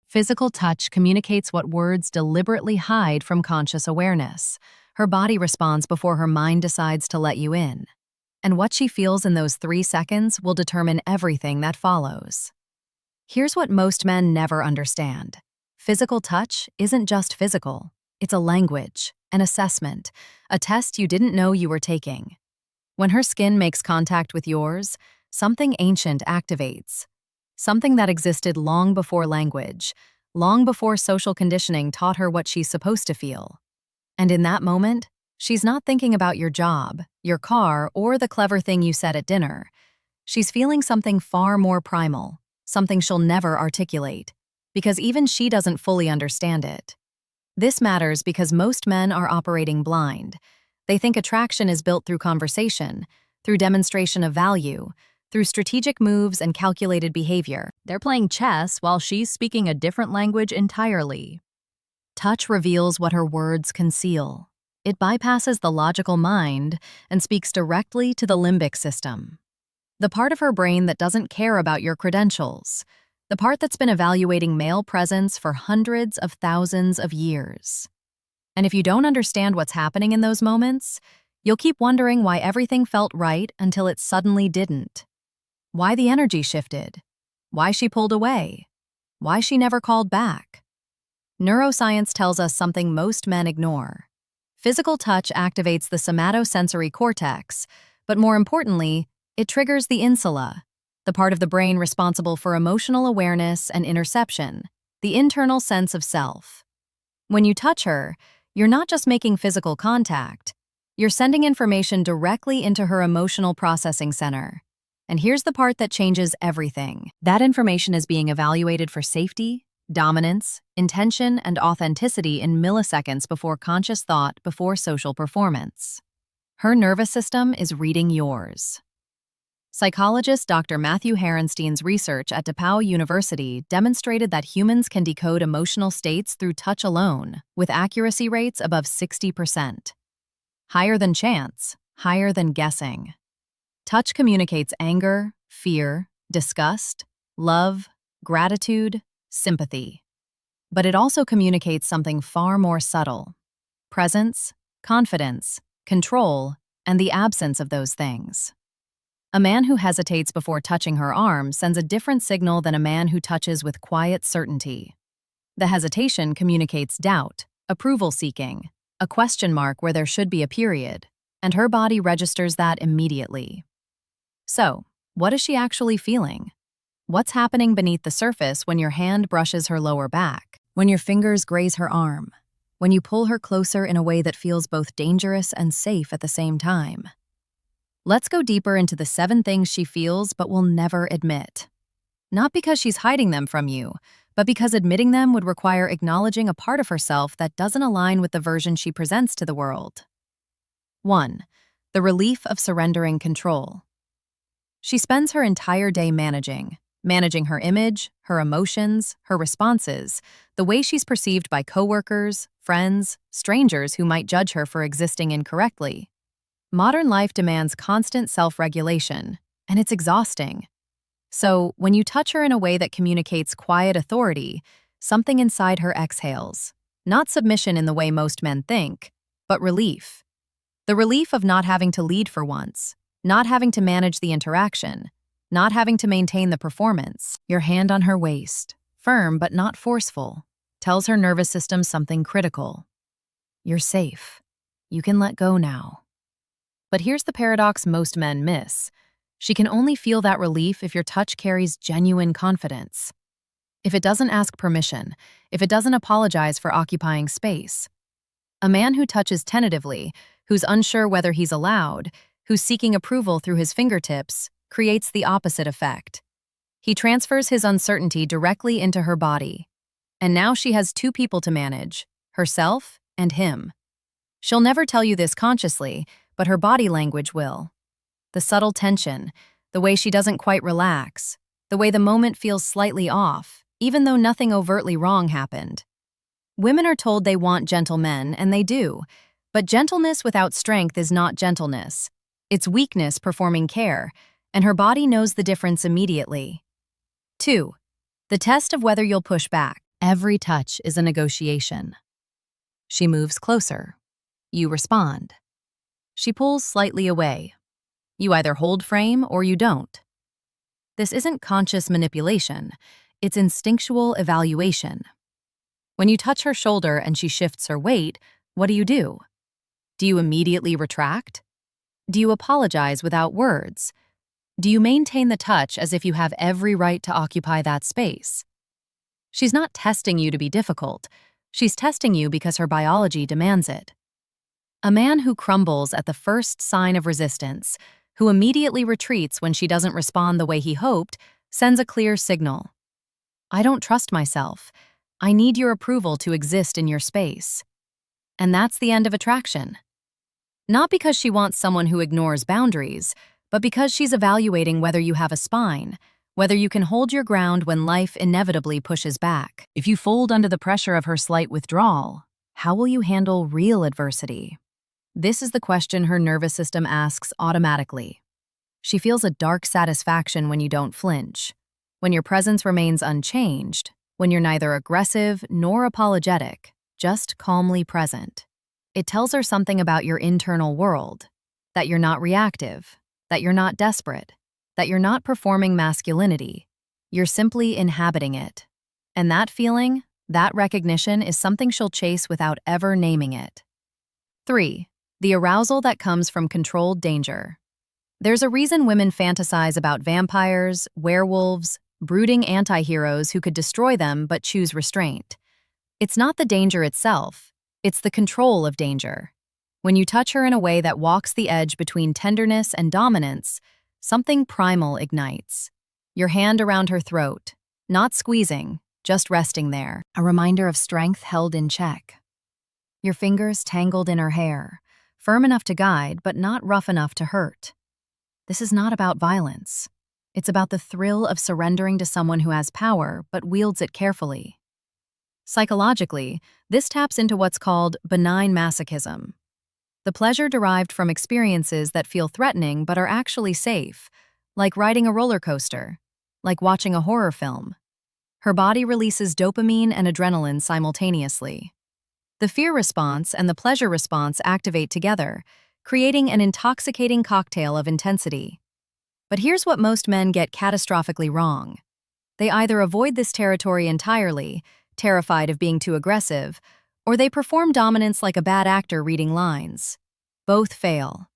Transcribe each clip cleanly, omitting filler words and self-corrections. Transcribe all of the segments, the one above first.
Physical touch communicates what words deliberately hide from conscious awareness. Her body responds before her mind decides to let you in. And what she feels in those 3 seconds will determine everything that follows. Here's what most men never understand. Physical touch isn't just physical. It's a language, an assessment, a test you didn't know you were taking. When her skin makes contact with yours, something ancient activates. Something that existed long before language, long before social conditioning taught her what she's supposed to feel. And in that moment, she's not thinking about your job, your car, or the clever thing you said at dinner. She's feeling something far more primal, something she'll never articulate, because even she doesn't fully understand it. This matters because most men are operating blind. They think attraction is built through conversation, through demonstration of value, through strategic moves and calculated behavior. They're playing chess while she's speaking a different language entirely. Touch reveals what her words conceal. It bypasses the logical mind and speaks directly to the limbic system. The part of her brain that doesn't care about your credentials. The part that's been evaluating male presence for hundreds of thousands of years. And if you don't understand what's happening in those moments, you'll keep wondering why everything felt right until it suddenly didn't. Why the energy shifted, why she pulled away, why she never called back. Neuroscience tells us something most men ignore. Physical touch activates the somatosensory cortex, but more importantly, it triggers the insula, the part of the brain responsible for emotional awareness and interception, the internal sense of self. When you touch her, you're not just making physical contact, you're sending information directly into her emotional processing center. And here's the part that changes everything. That information is being evaluated for safety, dominance, intention, and authenticity in milliseconds before conscious thought, before social performance. Her nervous system is reading yours. Psychologist Dr. Matthew Herenstein's research at DePauw University demonstrated that humans can decode emotional states through touch alone, with accuracy rates above 60%. Higher than chance, higher than guessing. Touch communicates anger, fear, disgust, love, gratitude, sympathy. But it also communicates something far more subtle: presence, confidence, control, and the absence of those things. A man who hesitates before touching her arm sends a different signal than a man who touches with quiet certainty. The hesitation communicates doubt, approval-seeking, a question mark where there should be a period, and her body registers that immediately. So, what is she actually feeling? What's happening beneath the surface when your hand brushes her lower back, when your fingers graze her arm, when you pull her closer in a way that feels both dangerous and safe at the same time? Let's go deeper into the 7 things she feels but will never admit. Not because she's hiding them from you, but because admitting them would require acknowledging a part of herself that doesn't align with the version she presents to the world. 1. The relief of surrendering control. She spends her entire day managing her image, her emotions, her responses, the way she's perceived by coworkers, friends, strangers who might judge her for existing incorrectly. Modern life demands constant self-regulation, and it's exhausting. So, when you touch her in a way that communicates quiet authority, something inside her exhales. Not submission in the way most men think, but relief. The relief of not having to lead for once, not having to manage the interaction, not having to maintain the performance. Your hand on her waist, firm but not forceful, tells her nervous system something critical. You're safe. You can let go now. But here's the paradox most men miss. She can only feel that relief if your touch carries genuine confidence. If it doesn't ask permission, if it doesn't apologize for occupying space. A man who touches tentatively, who's unsure whether he's allowed, who's seeking approval through his fingertips, creates the opposite effect. He transfers his uncertainty directly into her body. And now she has 2 people to manage, herself and him. She'll never tell you this consciously, but her body language will. The subtle tension, the way she doesn't quite relax, the way the moment feels slightly off, even though nothing overtly wrong happened. Women are told they want gentle men, and they do. But gentleness without strength is not gentleness. It's weakness performing care, and her body knows the difference immediately. 2. The test of whether you'll push back. Every touch is a negotiation. She moves closer. You respond. She pulls slightly away. You either hold frame or you don't. This isn't conscious manipulation, it's instinctual evaluation. When you touch her shoulder and she shifts her weight, what do? Do you immediately retract? Do you apologize without words? Do you maintain the touch as if you have every right to occupy that space? She's not testing you to be difficult. She's testing you because her biology demands it. A man who crumbles at the first sign of resistance, who immediately retreats when she doesn't respond the way he hoped, sends a clear signal. I don't trust myself. I need your approval to exist in your space. And that's the end of attraction. Not because she wants someone who ignores boundaries, but because she's evaluating whether you have a spine, whether you can hold your ground when life inevitably pushes back. If you fold under the pressure of her slight withdrawal, how will you handle real adversity? This is the question her nervous system asks automatically. She feels a dark satisfaction when you don't flinch, when your presence remains unchanged, when you're neither aggressive nor apologetic, just calmly present. It tells her something about your internal world, that you're not reactive, that you're not desperate, that you're not performing masculinity. You're simply inhabiting it. And that feeling, that recognition is something she'll chase without ever naming it. 3. The arousal that comes from controlled danger. There's a reason women fantasize about vampires, werewolves, brooding anti-heroes who could destroy them but choose restraint. It's not the danger itself, it's the control of danger. When you touch her in a way that walks the edge between tenderness and dominance, something primal ignites. Your hand around her throat, not squeezing, just resting there, a reminder of strength held in check. Your fingers tangled in her hair, firm enough to guide but not rough enough to hurt. This is not about violence. It's about the thrill of surrendering to someone who has power but wields it carefully. Psychologically, this taps into what's called benign masochism. The pleasure derived from experiences that feel threatening but are actually safe, like riding a roller coaster, like watching a horror film. Her body releases dopamine and adrenaline simultaneously. The fear response and the pleasure response activate together, creating an intoxicating cocktail of intensity. But here's what most men get catastrophically wrong. They either avoid this territory entirely, terrified of being too aggressive, or they perform dominance like a bad actor reading lines. Both fail.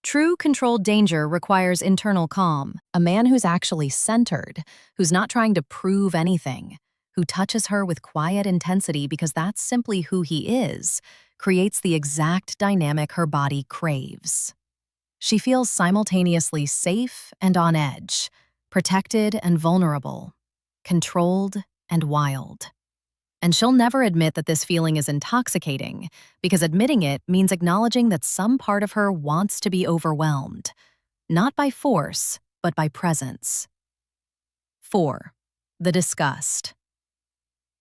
True controlled danger requires internal calm, a man who's actually centered, who's not trying to prove anything, who touches her with quiet intensity because that's simply who he is, creates the exact dynamic her body craves. She feels simultaneously safe and on edge, protected and vulnerable, controlled and wild. And she'll never admit that this feeling is intoxicating, because admitting it means acknowledging that some part of her wants to be overwhelmed, not by force, but by presence. 4. The disgust.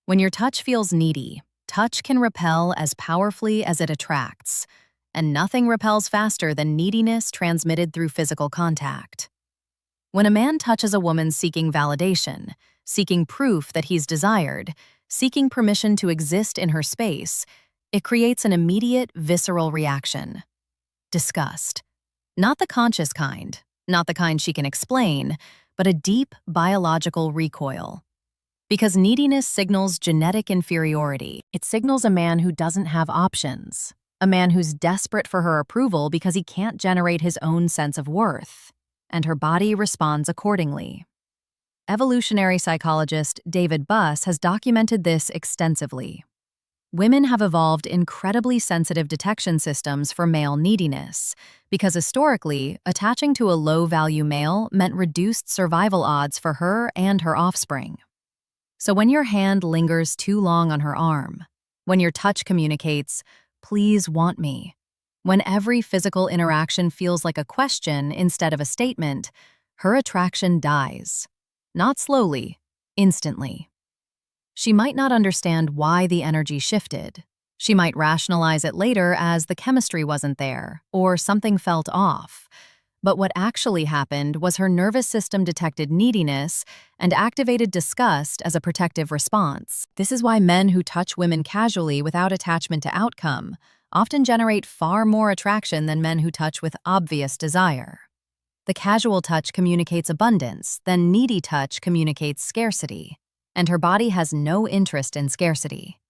When your touch feels needy, touch can repel as powerfully as it attracts, and nothing repels faster than neediness transmitted through physical contact. When a man touches a woman seeking validation, seeking proof that he's desired, seeking permission to exist in her space, it creates an immediate, visceral reaction. Disgust. Not the conscious kind, not the kind she can explain, but a deep biological recoil. Because neediness signals genetic inferiority. It signals a man who doesn't have options, a man who's desperate for her approval because he can't generate his own sense of worth, and her body responds accordingly. Evolutionary psychologist David Buss has documented this extensively. Women have evolved incredibly sensitive detection systems for male neediness, because historically, attaching to a low-value male meant reduced survival odds for her and her offspring. So when your hand lingers too long on her arm, when your touch communicates, "Please want me," when every physical interaction feels like a question instead of a statement, her attraction dies. Not slowly, instantly. She might not understand why the energy shifted. She might rationalize it later as the chemistry wasn't there, or something felt off. But what actually happened was her nervous system detected neediness and activated disgust as a protective response. This is why men who touch women casually without attachment to outcome often generate far more attraction than men who touch with obvious desire. The casual touch communicates abundance, then needy touch communicates scarcity, and her body has no interest in scarcity.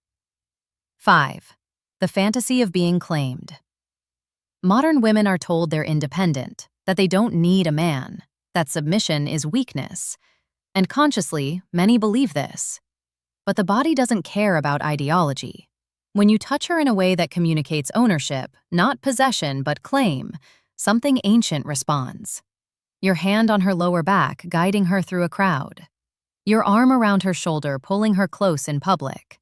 5. The fantasy of being claimed. Modern women are told they're independent, that they don't need a man, that submission is weakness. And consciously, many believe this. But the body doesn't care about ideology. When you touch her in a way that communicates ownership, not possession but claim, something ancient responds. Your hand on her lower back, guiding her through a crowd. Your arm around her shoulder, pulling her close in public.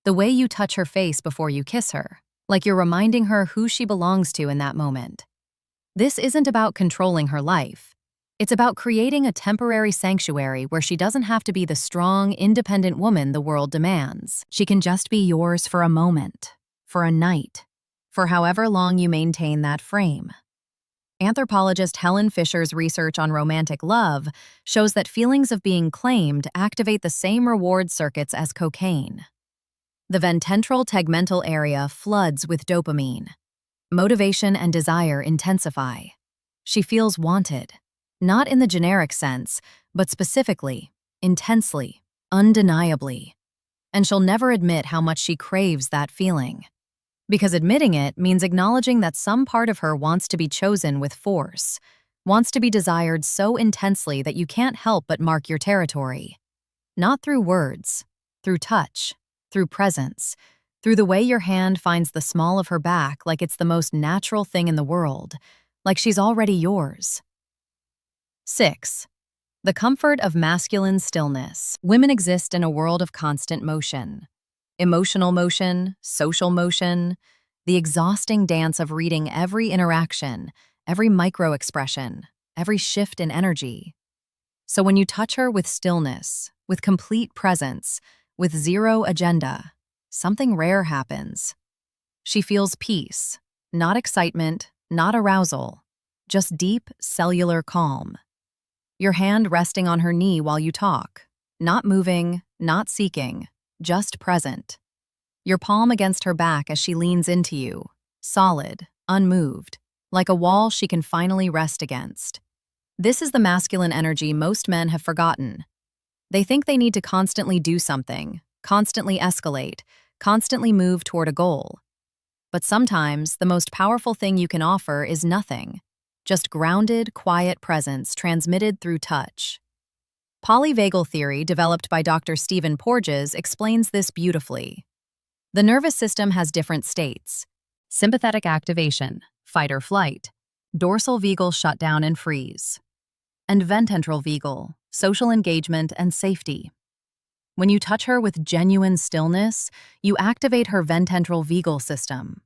The way you touch her face before you kiss her, like you're reminding her who she belongs to in that moment. This isn't about controlling her life. It's about creating a temporary sanctuary where she doesn't have to be the strong, independent woman the world demands. She can just be yours for a moment, for a night, for however long you maintain that frame. Anthropologist Helen Fisher's research on romantic love shows that feelings of being claimed activate the same reward circuits as cocaine. The ventral tegmental area floods with dopamine. Motivation and desire intensify. She feels wanted, not in the generic sense, but specifically, intensely, undeniably. And she'll never admit how much she craves that feeling. Because admitting it means acknowledging that some part of her wants to be chosen with force, wants to be desired so intensely that you can't help but mark your territory. Not through words, through touch, through presence, through the way your hand finds the small of her back like it's the most natural thing in the world, like she's already yours. 6. The comfort of masculine stillness. Women exist in a world of constant motion. Emotional motion, social motion, the exhausting dance of reading every interaction, every micro-expression, every shift in energy. So when you touch her with stillness, with complete presence, with zero agenda, something rare happens. She feels peace, not excitement, not arousal, just deep cellular calm. Your hand resting on her knee while you talk, not moving, not seeking, just present. Your palm against her back as she leans into you, solid, unmoved, like a wall she can finally rest against. This is the masculine energy most men have forgotten. They think they need to constantly do something, constantly escalate, constantly move toward a goal. But sometimes the most powerful thing you can offer is nothing, just grounded, quiet presence transmitted through touch. Polyvagal theory, developed by Dr. Stephen Porges, explains this beautifully. The nervous system has different states: sympathetic activation, fight or flight, dorsal vagal shutdown and freeze, and ventral vagal, social engagement and safety. When you touch her with genuine stillness, you activate her ventral vagal system.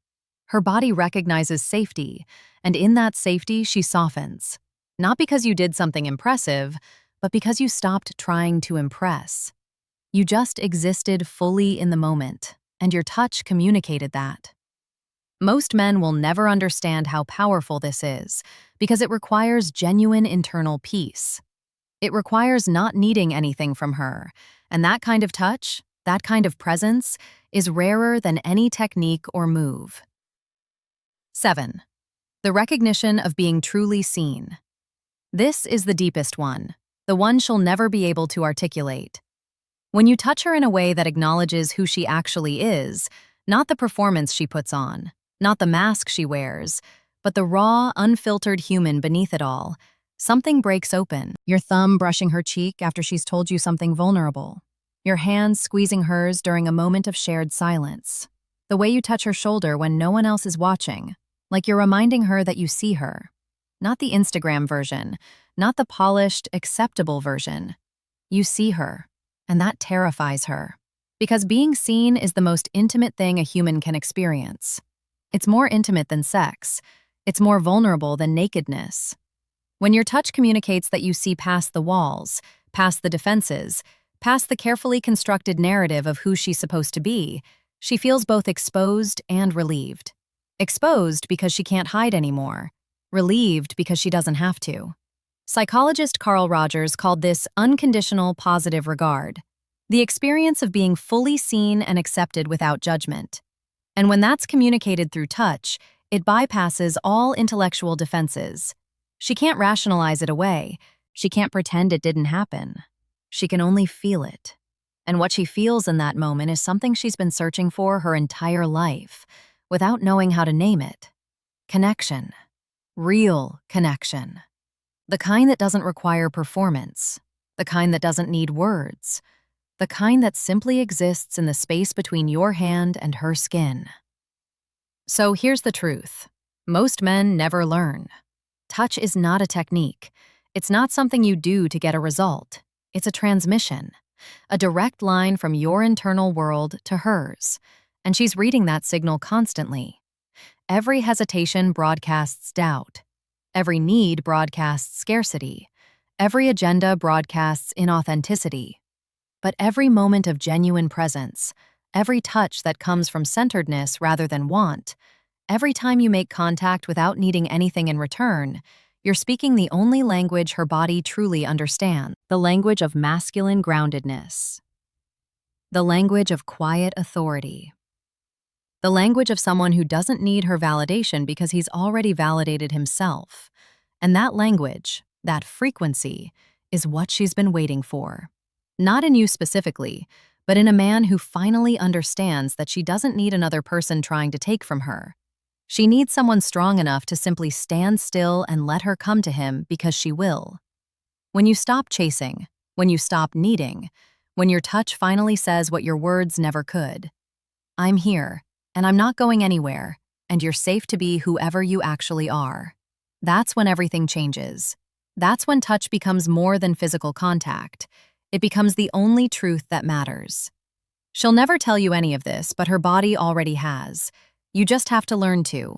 Her body recognizes safety, and in that safety she softens. Not because you did something impressive, but because you stopped trying to impress. You just existed fully in the moment, and your touch communicated that. Most men will never understand how powerful this is, because it requires genuine internal peace. It requires not needing anything from her, and that kind of touch, that kind of presence, is rarer than any technique or move. 7. The recognition of being truly seen. This is the deepest one, the one she'll never be able to articulate. When you touch her in a way that acknowledges who she actually is, not the performance she puts on, not the mask she wears, but the raw, unfiltered human beneath it all, something breaks open. Your thumb brushing her cheek after she's told you something vulnerable. Your hand squeezing hers during a moment of shared silence. The way you touch her shoulder when no one else is watching, like you're reminding her that you see her. Not the Instagram version, not the polished, acceptable version. You see her, and that terrifies her. Because being seen is the most intimate thing a human can experience. It's more intimate than sex. It's more vulnerable than nakedness. When your touch communicates that you see past the walls, past the defenses, past the carefully constructed narrative of who she's supposed to be, she feels both exposed and relieved. Exposed because she can't hide anymore. relieved because she doesn't have to. Psychologist Carl Rogers called this unconditional positive regard, the experience of being fully seen and accepted without judgment. And when that's communicated through touch, it bypasses all intellectual defenses. She can't rationalize it away. She can't pretend it didn't happen. She can only feel it. And what she feels in that moment is something she's been searching for her entire life, without knowing how to name it. Connection. Real connection. The kind that doesn't require performance. The kind that doesn't need words. The kind that simply exists in the space between your hand and her skin. So here's the truth. Most men never learn. Touch is not a technique. It's not something you do to get a result. It's a transmission, a direct line from your internal world to hers, and she's reading that signal constantly. Every hesitation broadcasts doubt. Every need broadcasts scarcity. Every agenda broadcasts inauthenticity. But every moment of genuine presence, every touch that comes from centeredness rather than want, every time you make contact without needing anything in return, you're speaking the only language her body truly understands, the language of masculine groundedness, the language of quiet authority, the language of someone who doesn't need her validation because he's already validated himself. And that language, that frequency, is what she's been waiting for. Not in you specifically, but in a man who finally understands that she doesn't need another person trying to take from her. She needs someone strong enough to simply stand still and let her come to him because she will. When you stop chasing, when you stop needing, when your touch finally says what your words never could. I'm here, and I'm not going anywhere, and you're safe to be whoever you actually are. That's when everything changes. That's when touch becomes more than physical contact. It becomes the only truth that matters. She'll never tell you any of this, but her body already has. You just have to learn to.